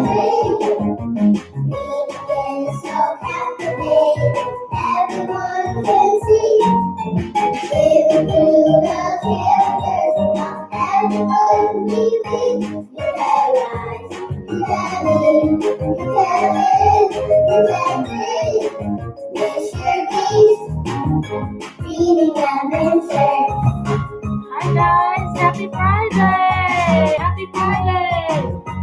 dream. Reading is so captivating. Everyone can see. Living through the characters of everyone we read. You can rise, you can lead, you can live, you can dream. Mr. Beast, reading adventures. Hi guys, happy Friday! Happy Friday!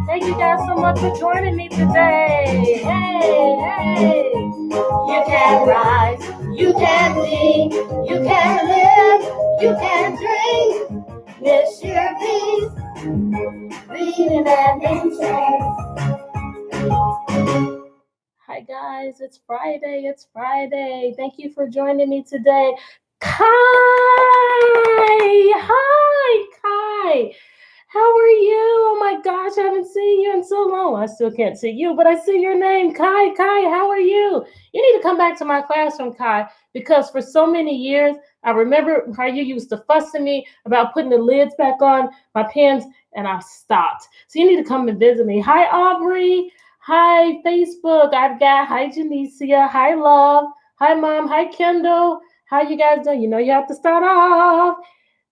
Thank you guys so much for joining me today. Hey! You can rise, you can lead, you can live, you can dream. Mr. Beast, reading adventures. Hi guys, it's Friday. Thank you for joining me today. Kai! Hi, Kai! How are you? Oh my gosh, I haven't seen you in so long. I still can't see you, but I see your name. Kai, how are you? You need to come back to my classroom, Kai, because for so many years, I remember how you used to fuss at me about putting the lids back on my pens, and I stopped. So you need to come and visit me. Hi, Aubrey. Hi, Facebook. I've got hi, Janicia. Hi, Love. Hi, Mom. Hi, Kendall. How you guys doing? You know you have to start off.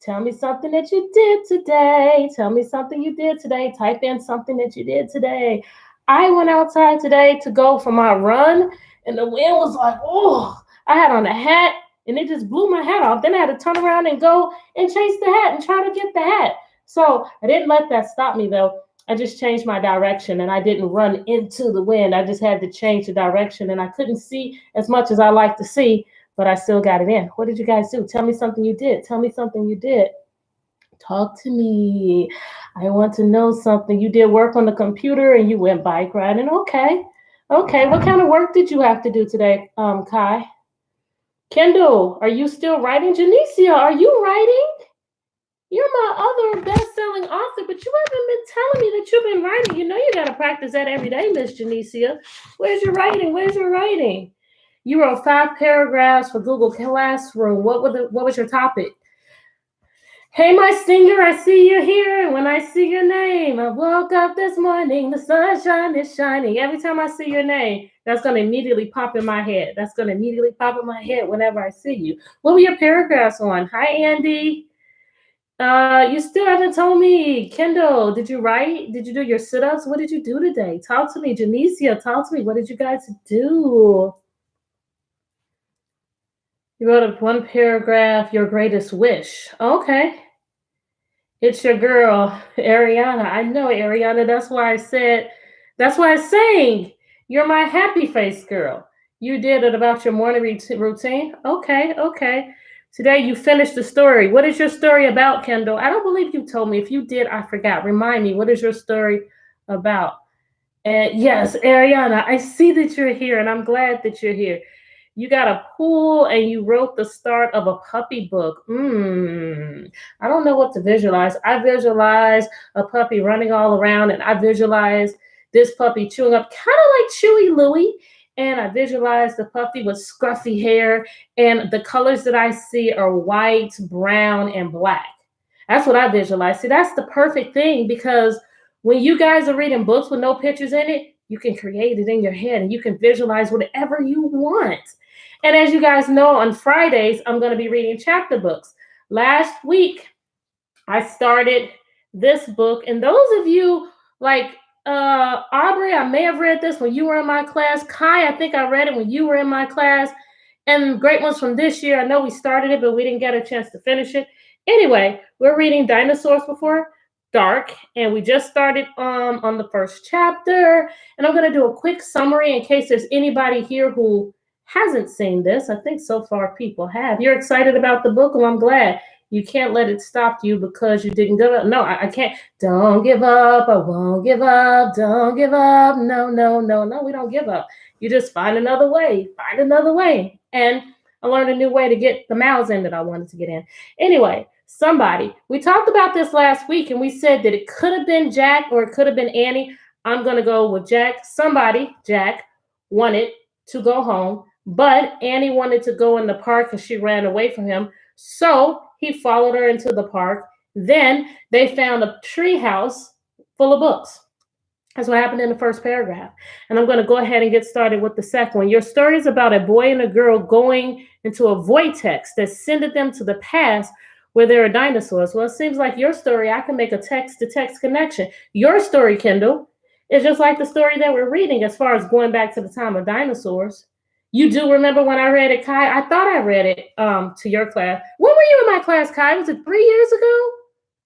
Tell me something that you did today. Tell me something you did today. Type in something that you did today. I went outside today to go for my run, and the wind was like, oh, I had on a hat, and it just blew my hat off. Then I had to turn around and go and chase the hat and try to get the hat. So I didn't let that stop me, though. I just changed my direction, and I didn't run into the wind. I just had to change the direction, and I couldn't see as much as I like to see, but I still got it in. What did you guys do? Tell me something you did. Tell me something you did. Talk to me. I want to know something. You did work on the computer and you went bike riding. Okay. What kind of work did you have to do today, Kai? Kendall, are you still writing? Janicia, are you writing? You're my other best-selling author, but you haven't been telling me that you've been writing. You know you got to practice that every day, Miss Janicia. Where's your writing? You wrote 5 paragraphs for Google Classroom. What was your topic? Hey, my singer, I see you here. And when I see your name, I woke up this morning, the sunshine is shining. Every time I see your name, that's going to immediately pop in my head. Whenever I see you. What were your paragraphs on? Hi, Andy. You still haven't told me. Kendall, did you write? Did you do your sit-ups? What did you do today? Talk to me. Janicia, talk to me. What did you guys do? You wrote one paragraph, your greatest wish. Okay. It's your girl, Ariana. I know, Ariana. That's why I sang. You're my happy face girl. You did it about your morning routine. Okay. Today you finished the story. What is your story about, Kendall? I don't believe you told me. If you did, I forgot. Remind me, what is your story about? And yes, Ariana, I see that you're here, and I'm glad that you're here. You got a pool and you wrote the start of a puppy book. I don't know what to visualize. I visualize a puppy running all around, and I visualize this puppy chewing up kind of like Chewy Louie. And I visualize the puppy with scruffy hair, and the colors that I see are white, brown, and black. That's what I visualize. See, that's the perfect thing, because when you guys are reading books with no pictures in it, you can create it in your head and you can visualize whatever you want. And as you guys know, on Fridays, I'm going to be reading chapter books. Last week, I started this book. And those of you like Aubrey, I may have read this when you were in my class. Kai, I think I read it when you were in my class. And great ones from this year. I know we started it, but we didn't get a chance to finish it. Anyway, we're reading Dinosaurs Before Dark, and we just started on the first chapter. And I'm going to do a quick summary in case there's anybody here who hasn't seen this. I think so far people have. You're excited about the book? Well, I'm glad. You can't let it stop you because you didn't give up. No, I can't. Don't give up. I won't give up. Don't give up. No, we don't give up. You just find another way. And I learned a new way to get the mouths in that I wanted to get in. Anyway, we talked about this last week, and we said that it could have been Jack or it could have been Annie. I'm going to go with Jack. Jack, wanted to go home, but Annie wanted to go in the park and she ran away from him. So he followed her into the park. Then they found a tree house full of books. That's what happened in the first paragraph. And I'm going to go ahead and get started with the second one. Your story is about a boy and a girl going into a vortex that sended them to the past where there are dinosaurs. Well, it seems like your story, I can make a text to text connection. Your story, Kendall, is just like the story that we're reading as far as going back to the time of dinosaurs. You do remember when I read it, Kai? I thought I read it to your class. When were you in my class, Kai? Was it 3 years ago?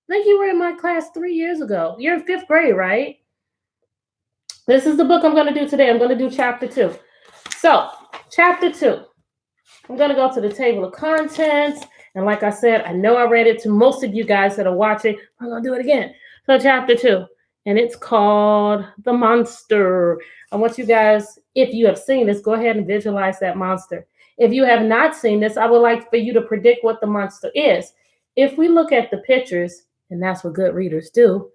I think you were in my class 3 years ago. You're in fifth grade, right? This is the book I'm going to do today. I'm going to do chapter 2. So, chapter 2. I'm going to go to the table of contents. And like I said, I know I read it to most of you guys that are watching. I'm going to do it again. So, chapter 2. And it's called The Monster. I want you guys, if you have seen this, go ahead and visualize that monster. If you have not seen this, I would like for you to predict what the monster is. If we look at the pictures, and that's what good readers do,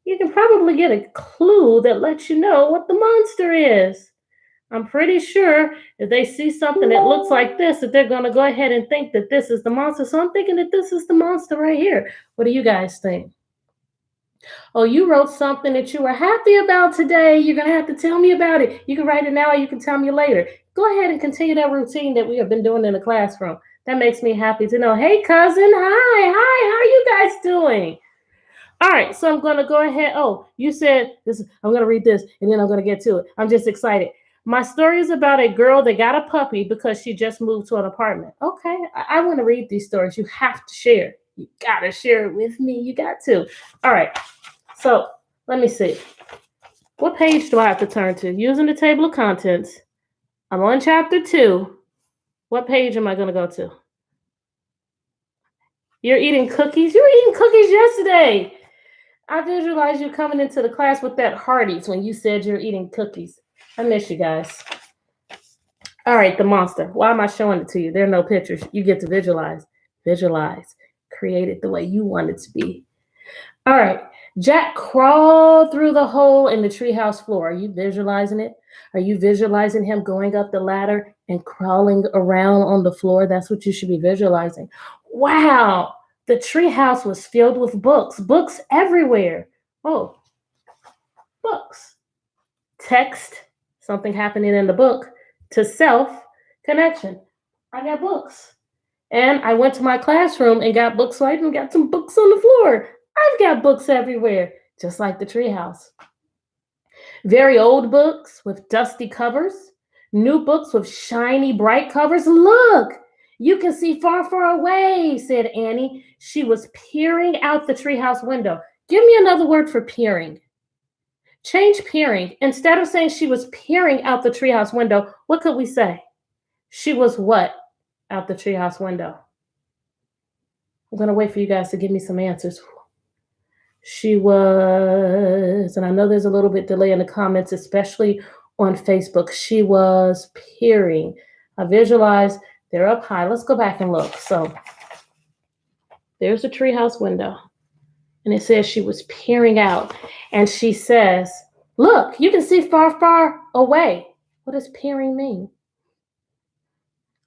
you can probably get a clue that lets you know what the monster is. I'm pretty sure if they see something that looks like this, that they're going to go ahead and think that this is the monster. So I'm thinking that this is the monster right here. What do you guys think? Oh, you wrote something that you were happy about today. You're going to have to tell me about it. You can write it now or you can tell me later. Go ahead and continue that routine that we have been doing in the classroom. That makes me happy to know. Hey, cousin. Hi. How are you guys doing? All right, so I'm going to go ahead. Oh, you said this. I'm going to read this, and then I'm going to get to it. I'm just excited. My story is about a girl that got a puppy because she just moved to an apartment. Okay, I want to read these stories. You have to share. You got to share it with me. You got to. All right, so let me see. What page do I have to turn to? Using the table of contents. I'm on chapter 2. What page am I going to go to? You're eating cookies? You were eating cookies yesterday. I visualize you coming into the class with that Hardee's when you said you're eating cookies. I miss you guys. All right, the monster. Why am I showing it to you? There are no pictures. You get to visualize. Visualize. Create it the way you want it to be. All right. Jack crawled through the hole in the treehouse floor. Are you visualizing it? Are you visualizing him going up the ladder and crawling around on the floor? That's what you should be visualizing. Wow. The treehouse was filled with books everywhere. Oh, books. Text, something happening in the book, to self, connection. I got books. And I went to my classroom and got books, so I even got some books on the floor. I've got books everywhere, just like the treehouse. Very old books with dusty covers, new books with shiny, bright covers. Look, you can see far away, said Annie. She was peering out the treehouse window. Give me another word for peering. Change peering. Instead of saying she was peering out the treehouse window, what could we say? She was what out the treehouse window? I'm going to wait for you guys to give me some answers. She was, and I know there's a little bit delay in the comments, especially on Facebook. She was peering. I visualize they're up high. Let's go back and look. So there's the treehouse window. And it says she was peering out. And she says, look, you can see far away. What does peering mean?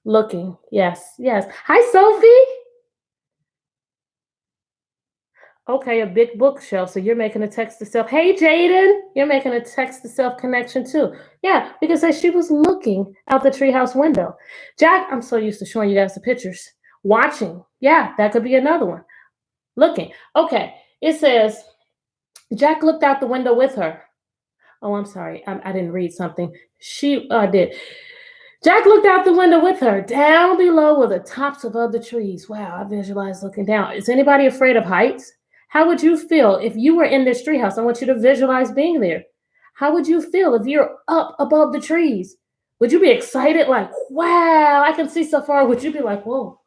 Looking. Yes. Hi, Sophie. Okay, a big bookshelf. So you're making a text to self. Hey, Jaden, you're making a text to self connection too. Yeah, because she was looking out the treehouse window. Jack, I'm so used to showing you guys the pictures. Watching. Yeah, that could be another one. Looking. Okay, it says Jack looked out the window with her. Oh, I'm sorry. I didn't read something. She did. Jack looked out the window with her. Down below were the tops of other trees. Wow, I visualized looking down. Is anybody afraid of heights? How would you feel if you were in this treehouse? I want you to visualize being there. How would you feel if you're up above the trees? Would you be excited like, wow, I can see so far? Would you be like, whoa,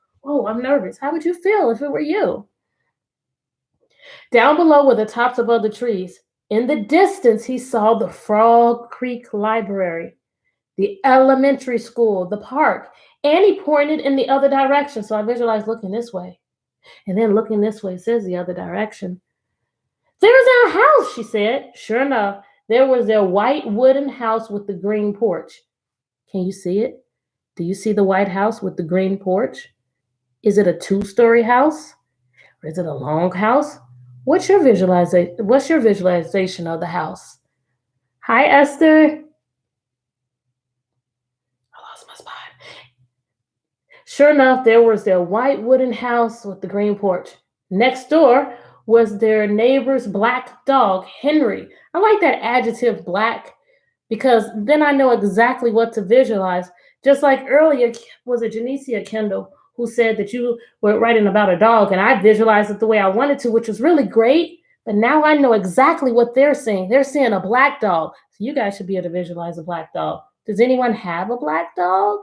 I'm nervous? How would you feel if it were you? Down below were the tops of other trees. In the distance, he saw the Frog Creek Library, the elementary school, the park, and he pointed in the other direction. So I visualized looking this way. And then looking this way says the other direction. There's our house, she said. Sure enough, there was their white wooden house with the green porch. Can you see it? Do you see the white house with the green porch? Is it a 2-story house? Or is it a long house? What's your visualization of the house? Hi, Esther. I lost my spot. Sure enough, there was their white wooden house with the green porch. Next door was their neighbor's black dog, Henry. I like that adjective black because then I know exactly what to visualize. Just like earlier, was it Janicia Kendall who said that you were writing about a dog, and I visualized it the way I wanted to, which was really great. But now I know exactly what they're saying. They're saying a black dog. So you guys should be able to visualize a black dog. Does anyone have a black dog?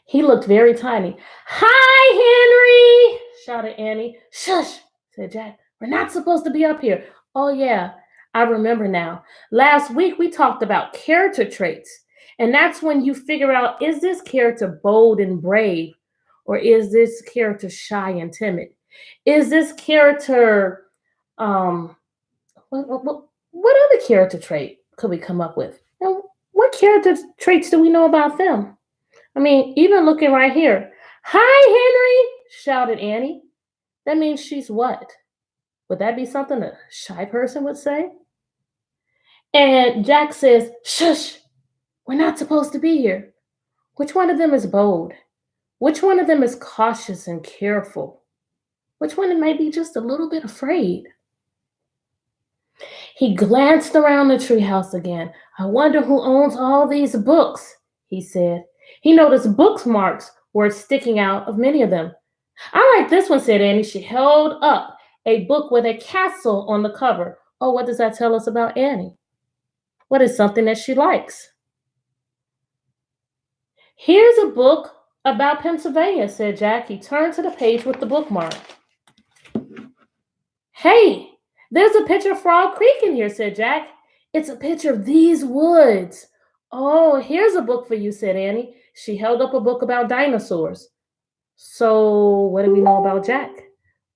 He looked very tiny. Hi, Henry, shouted Annie. Shush, said Jack. We're not supposed to be up here. Oh, yeah, I remember now. Last week we talked about character traits. And that's when you figure out, is this character bold and brave? Or is this character shy and timid? Is this character, um, what other character trait could we come up with? And what character traits do we know about them? I mean, even looking right here. Hi, Henry, shouted Annie. That means she's what? Would that be something a shy person would say? And Jack says, shush, we're not supposed to be here. Which one of them is bold? Which one of them is cautious and careful? Which one may be just a little bit afraid? He glanced around the treehouse again. I wonder who owns all these books, he said. He noticed bookmarks were sticking out of many of them. I like this one, said Annie. She held up a book with a castle on the cover. Oh, what does that tell us about Annie? What is something that she likes? Here's a book about Pennsylvania, said Jack. He turned to the page with the bookmark. Hey, there's a picture of Frog Creek in here, said Jack. It's a picture of these woods. Oh, here's a book for you, said Annie. She held up a book about dinosaurs. So, what do we know about Jack?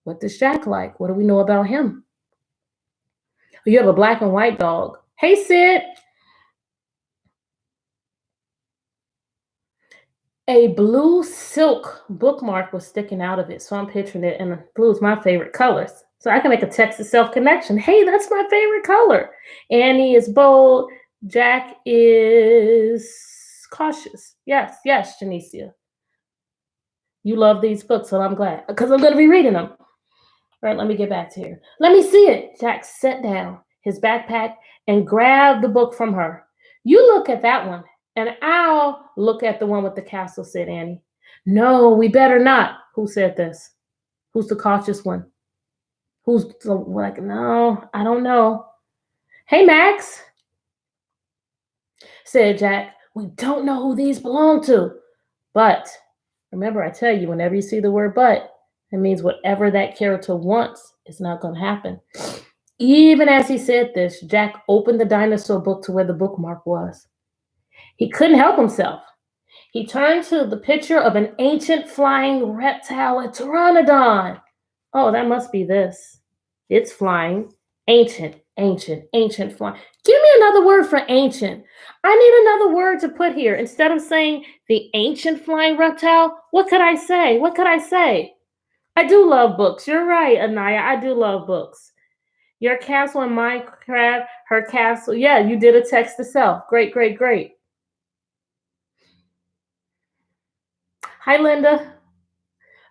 What does Jack like? What do we know about him? You have a black and white dog. Hey, Sid. A blue silk bookmark was sticking out of it. So I'm picturing it, and blue is my favorite color. So I can make a text to self connection. Hey, that's my favorite color. Annie is bold. Jack is cautious. Yes, yes, Janicia. You love these books, so I'm glad because I'm going to be reading them. All right, let me get back to here. Let me see it. Jack set down his backpack and grabbed the book from her. You look at that one, and I'll look at the one with the castle, said Annie. No, we better not. Who said this? Who's the cautious one? Who's like, no, I don't know. Hey, Max, said Jack. We don't know who these belong to. But remember, I tell you, whenever you see the word but, it means whatever that character wants is not going to happen. Even as he said this, Jack opened the dinosaur book to where the bookmark was. He couldn't help himself. He turned to the picture of an ancient flying reptile, a pteranodon. Oh, that must be this. It's flying. Ancient, ancient, ancient flying. Give me another word for ancient. I need another word to put here. Instead of saying the ancient flying reptile, what could I say? What could I say? I do love books. You're right, Anaya. I do love books. Your castle in Minecraft, her castle. Yeah, you did a text to self. Great, great, great. Hi, Linda.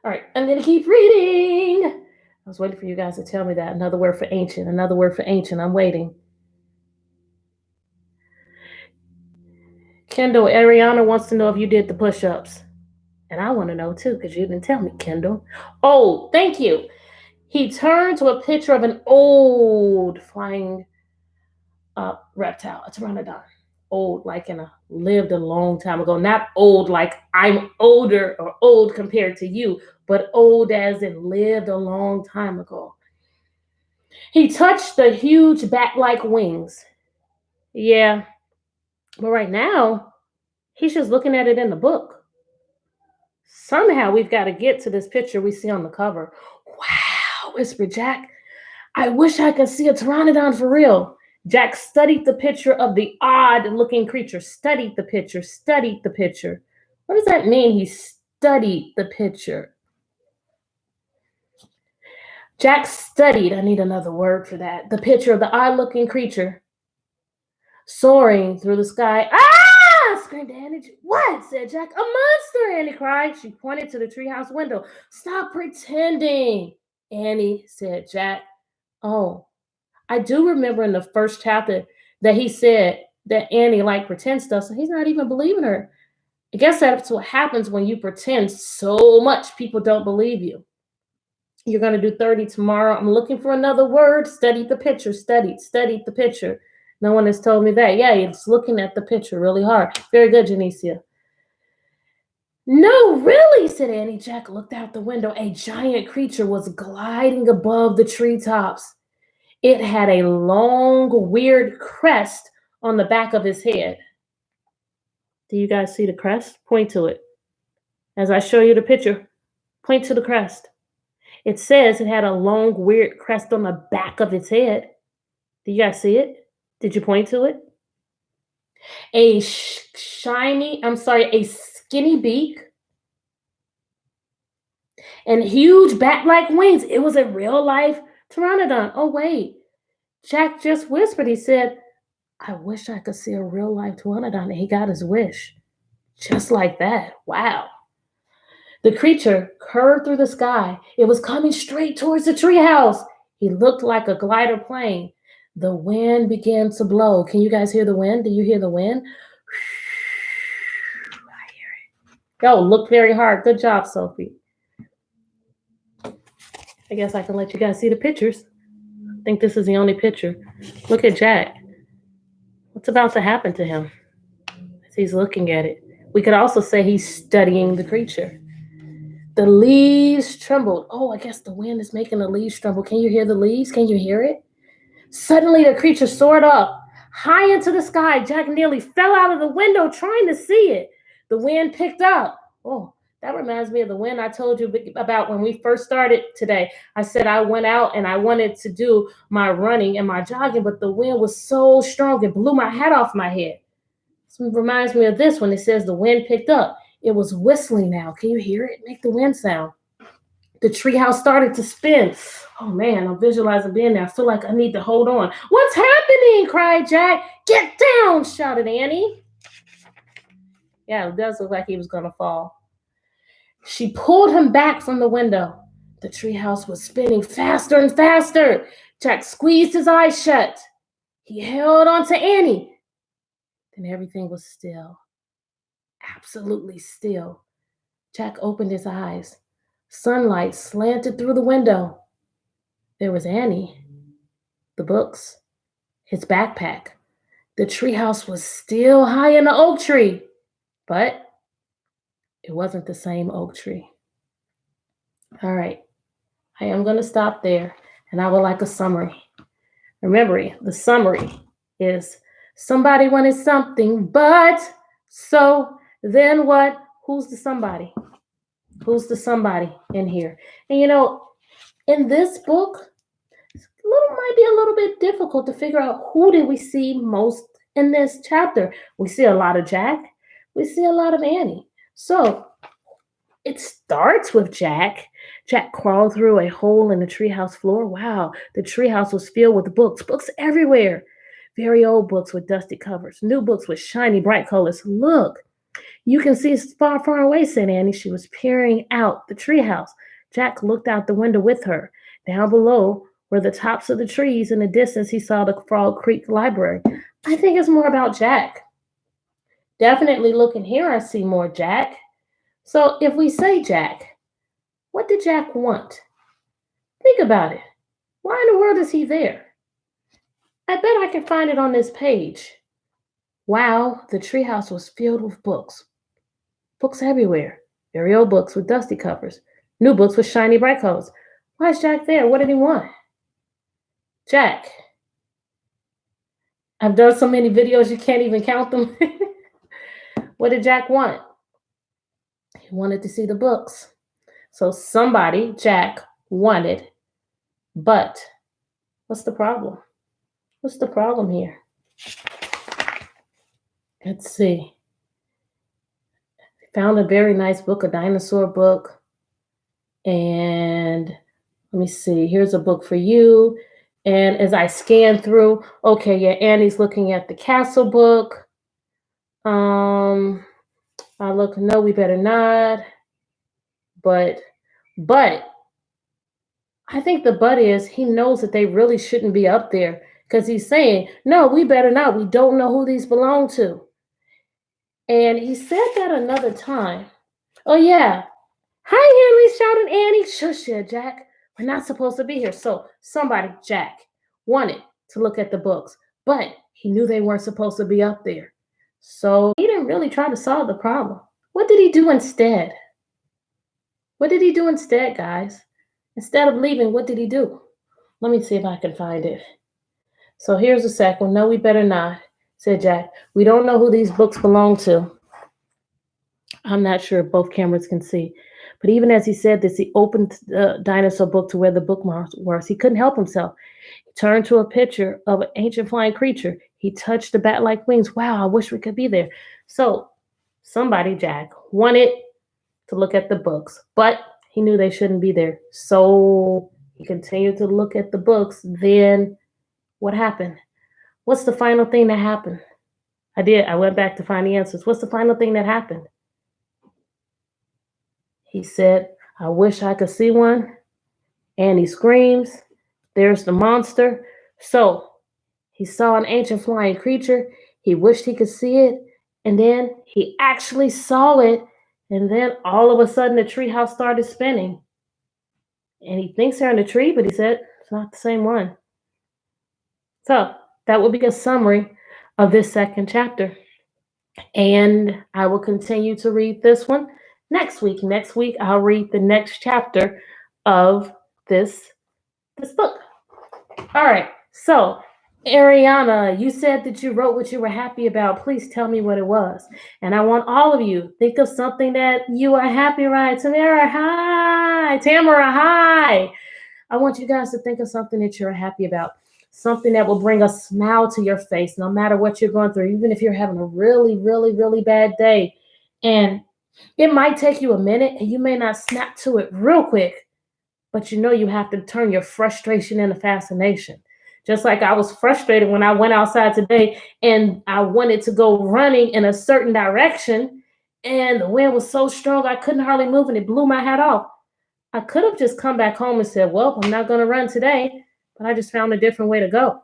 All right, I'm going to keep reading. I was waiting for you guys to tell me that. Another word for ancient, another word for ancient. I'm waiting. Kendall, Ariana wants to know if you did the push ups. And I want to know too, because you didn't tell me, Kendall. Oh, thank you. He turned to a picture of an old flying reptile, a pteranodon. Old, like lived a long time ago. Not old like I'm older or old compared to you, but old as in lived a long time ago. He touched the huge bat-like wings. Yeah, but right now, he's just looking at it in the book. Somehow we've got to get to this picture we see on the cover. Wow, whispered Jack. I wish I could see a pteranodon for real. Jack studied the picture of the odd-looking creature. Studied the picture. Studied the picture. What does that mean? He studied the picture. Jack studied, I need another word for that, the picture of the odd-looking creature soaring through the sky. Ah! Screamed Annie. What? Said Jack. A monster, Annie cried. She pointed to the treehouse window. Stop pretending, Annie, said Jack. Oh, I do remember in the first chapter that he said that Annie liked pretend stuff, so he's not even believing her. I guess that's what happens when you pretend so much people don't believe you. You're going to do 30 tomorrow. I'm looking for another word. Studied the picture. Studied the picture. No one has told me that. Yeah, he's looking at the picture really hard. Very good, Janicia. No, really, said Annie. Jack looked out the window. A giant creature was gliding above the treetops. It had a long, weird crest on the back of his head. Do you guys see the crest? Point to it. As I show you the picture, point to the crest. It says it had a long, weird crest on the back of its head. Do you guys see it? Did you point to it? A skinny beak and huge bat-like wings. It was a real-life pteranodon. Oh, wait. Jack just whispered. He said, I wish I could see a real-life pteranodon. And he got his wish. Just like that. Wow. The creature curved through the sky. It was coming straight towards the treehouse. He looked like a glider plane. The wind began to blow. Can you guys hear the wind? Do you hear the wind? I hear it. Yo, look very hard. Good job, Sophie. I guess I can let you guys see the pictures. I think this is the only picture. Look at Jack. What's about to happen to him as he's looking at it? We could also say he's studying the creature. The leaves trembled. Oh, I guess the wind is making the leaves tremble. Can you hear the leaves? Can you hear it? Suddenly, the creature soared up high into the sky. Jack nearly fell out of the window trying to see it. The wind picked up. Oh, that reminds me of the wind I told you about when we first started today. I said I went out and I wanted to do my running and my jogging, but the wind was so strong it blew my hat off my head. This reminds me of this when it says the wind picked up. It was whistling now. Can you hear it? Make the wind sound. The treehouse started to spin. Oh man, I'm visualizing being there. I feel like I need to hold on. What's happening? Cried Jack. Get down, shouted Annie. Yeah, it does look like he was going to fall. She pulled him back from the window. The treehouse was spinning faster and faster. Jack squeezed his eyes shut. He held on to Annie. Then everything was still. Absolutely still. Jack opened his eyes. Sunlight slanted through the window. There was Annie, the books, his backpack. The treehouse was still high in the oak tree, but it wasn't the same oak tree. All right, I am going to stop there, and I would like a summary. Remember, the summary is somebody wanted something, but so then what? Who's the somebody? Who's the somebody in here? And you know, in this book, might be a little bit difficult to figure out who did we see most in this chapter. We see a lot of Jack. We see a lot of Annie. So it starts with Jack. Jack crawled through a hole in the treehouse floor. Wow, the treehouse was filled with books everywhere. Very old books with dusty covers, new books with shiny, bright colors. Look, you can see it's far, far away, said Annie. She was peering out the treehouse. Jack looked out the window with her. Down below were the tops of the trees. In the distance, he saw the Frog Creek Library. I think it's more about Jack. Definitely looking here, I see more Jack. So if we say Jack, what did Jack want? Think about it. Why in the world is he there? I bet I can find it on this page. Wow, the treehouse was filled with books. Books everywhere. Very old books with dusty covers. New books with shiny bright colors. Why is Jack there? What did he want? Jack. I've done so many videos you can't even count them. What did Jack want? He wanted to see the books. So somebody, Jack, wanted, but what's the problem? What's the problem here? Let's see. Found a very nice book, a dinosaur book, and Let me see. Here's a book for you. And as I scan through, okay, yeah, Annie's looking at the castle book. I look, no, we better not. But, but I think the but is he knows that they really shouldn't be up there because he's saying, no, we better not. We don't know who these belong to. And he said that another time. Oh, yeah. Hi, Henry, shouted Annie. Shush ya, Jack. We're not supposed to be here. So somebody, Jack, wanted to look at the books, but he knew they weren't supposed to be up there. So he didn't really try to solve the problem. What did he do instead? What did he do instead, guys? Instead of leaving, what did he do? Let me see if I can find it. So here's the second one. No, we better not, said Jack. We don't know who these books belong to. I'm not sure if both cameras can see. But even as he said this, he opened the dinosaur book to where the bookmarks were. He couldn't help himself. He turned to a picture of an ancient flying creature. He touched the bat-like wings. Wow, I wish we could be there. So somebody, Jack, wanted to look at the books, but he knew they shouldn't be there. So he continued to look at the books. Then what happened? What's the final thing that happened? I went back to find the answers. What's the final thing that happened? He said, I wish I could see one. And he screams, there's the monster. So he saw an ancient flying creature. He wished he could see it. And then he actually saw it. And then all of a sudden the treehouse started spinning. And he thinks they're in the tree, but he said it's not the same one. So that will be a summary of this second chapter. And I will continue to read this one next week. Next week, I'll read the next chapter of this book. All right. So, Ariana, you said that you wrote what you were happy about. Please tell me what it was. And I want all of you think of something that you are happy, right? Tamara, hi. Tamara, hi. I want you guys to think of something that you're happy about. Something that will bring a smile to your face no matter what you're going through, even if you're having a really, really, really bad day. And it might take you a minute and you may not snap to it real quick, but you know you have to turn your frustration into fascination. Just like I was frustrated when I went outside today and I wanted to go running in a certain direction and the wind was so strong I couldn't hardly move and it blew my hat off. I could have just come back home and said, well, I'm not going to run today, but I just found a different way to go.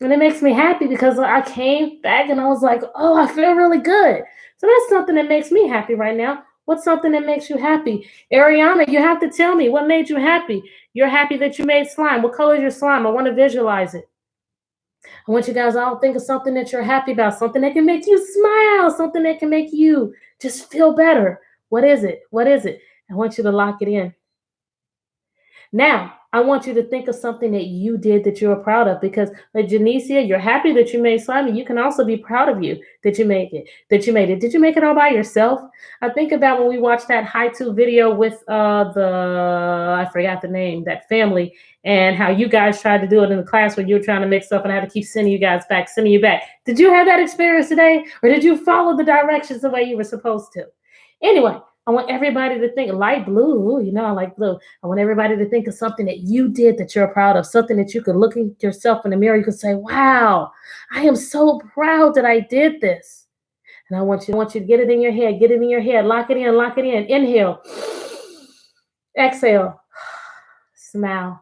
And it makes me happy because I came back and I was like, oh, I feel really good. So that's something that makes me happy right now. What's something that makes you happy? Ariana, you have to tell me what made you happy. You're happy that you made slime. What color is your slime? I want to visualize it. I want you guys all to think of something that you're happy about, something that can make you smile, something that can make you just feel better. What is it? What is it? I want you to lock it in. Now, I want you to think of something that you did that you're proud of because, like Janicia, you're happy that you made slime, and you can also be proud of you that you made it. Did you make it all by yourself? I think about when we watched that Haitu video with I forgot the name, that family, and how you guys tried to do it in the class when you were trying to make stuff, and I had to keep sending you back. Did you have that experience today, or did you follow the directions the way you were supposed to? Anyway, I want everybody to think light blue. You know, I like blue. I want everybody to think of something that you did that you're proud of, something that you could look at yourself in the mirror. You could say, wow, I am so proud that I did this. And I want you to get it in your head, lock it in, inhale, exhale, smile.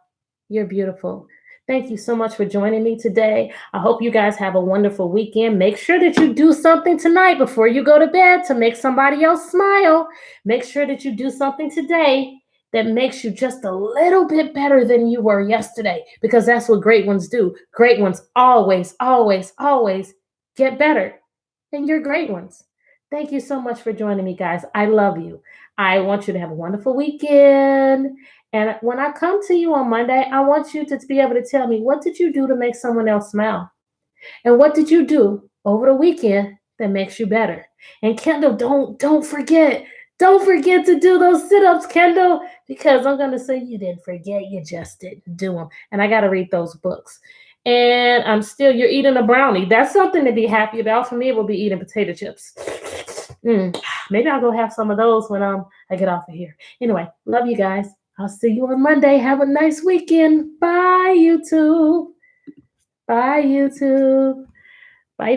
You're beautiful. Thank you so much for joining me today. I hope you guys have a wonderful weekend. Make sure that you do something tonight before you go to bed to make somebody else smile. Make sure that you do something today that makes you just a little bit better than you were yesterday, because that's what great ones do. Great ones always, always, always get better than your great ones. Thank you so much for joining me, guys. I love you. I want you to have a wonderful weekend. And when I come to you on Monday, I want you to be able to tell me, what did you do to make someone else smile? And what did you do over the weekend that makes you better? And Kendall, don't forget to do those sit-ups, Kendall, because I'm going to say you didn't forget, you just didn't do them. And I got to read those books. And you're eating a brownie. That's something to be happy about. For me, it will be eating potato chips. Maybe I'll go have some of those when I get off of here. Anyway, love you guys. I'll see you on Monday. Have a nice weekend. Bye, YouTube. Bye, YouTube. Bye,